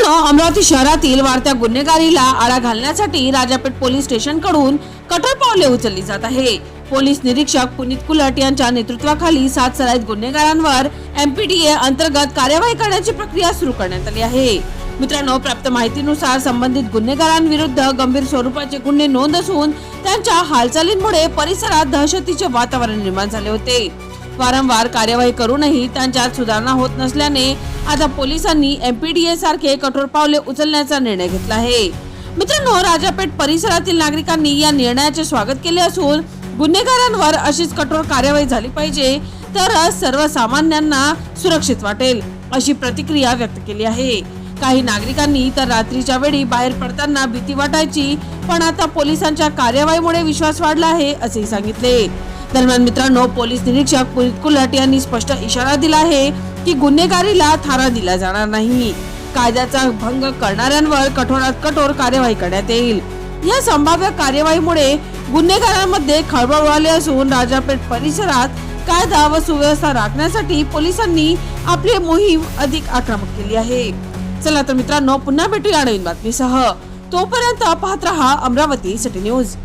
अमरावती शहरातील वाढत्या गुन्हेगारीला आळा घालण्यासाठी राजापेठ पोलीस स्टेशन कडून कठोर पावले उचलली जात आहे। पोलीस निरीक्षक पुनीत कुलट यांच्या नेतृत्वाखाली 7 सराईत गुन्हेगारांवर एमपीडीए अंतर्गत कार्यवाही करण्याची प्रक्रिया सुरू करण्यात आली आहे। मित्रांनो, प्राप्त माहितीनुसार संबंधित गुन्हेगारांविरुद्ध गंभीर स्वरूपाचे गुन्हे नोंद असून त्यांच्या हालचालींमुळे परिसरात दहशतीचे वातावरण निर्माण झाले होते। वारंवार कार्यवाही करूनही त्यांच्यात सुधारणा होत नसल्याने आता पोलिसांनी एमपीडीए सारखे कठोर पावले उचलण्याचा निर्णय घेतला आहे। मित्रांनो, राजापेठ परिसरातील नागरिकांनी या निर्णयाचे स्वागत केले असून गुन्हेगारांवर अशीच कठोर कार्यवाही झाली पाहिजे तरच सर्वसामान्यांना सुरक्षित वाटेल, अशी प्रतिक्रिया व्यक्त केली आहे। काही नागरिकांनी तर रात्रीच्या वेळी बाहेर पडताना भीती वाटायची, पण आता पोलिसांच्या कार्यवाहीमुळे विश्वास वाढला आहे, असेही सांगितले। दरम्यान मित्रांनो, पोलीस निरीक्षक पुनीत कुलट यांनी स्पष्ट इशारा दिला आहे की गुन्हेगारीला थारा दिला जाणार नाही। कायद्याचा भंग करणाऱ्यांवर कठोरात कठोर कार्यवाही करण्यात येईल। या संभाव्य कार्यवाहीमुळे गुन्हेगारांमध्ये खळबळ उडाली असून राजापेठ परिसरात कायदा व सुव्यवस्था राखण्यासाठी पोलिसांनी आपली मोहीम अधिक आक्रमक केली आहे। चला तर मित्रांनो, पुन्हा भेटूया नवीन बातमीसह। तोपर्यंत पाहत रहा अमरावती सिटी न्यूज।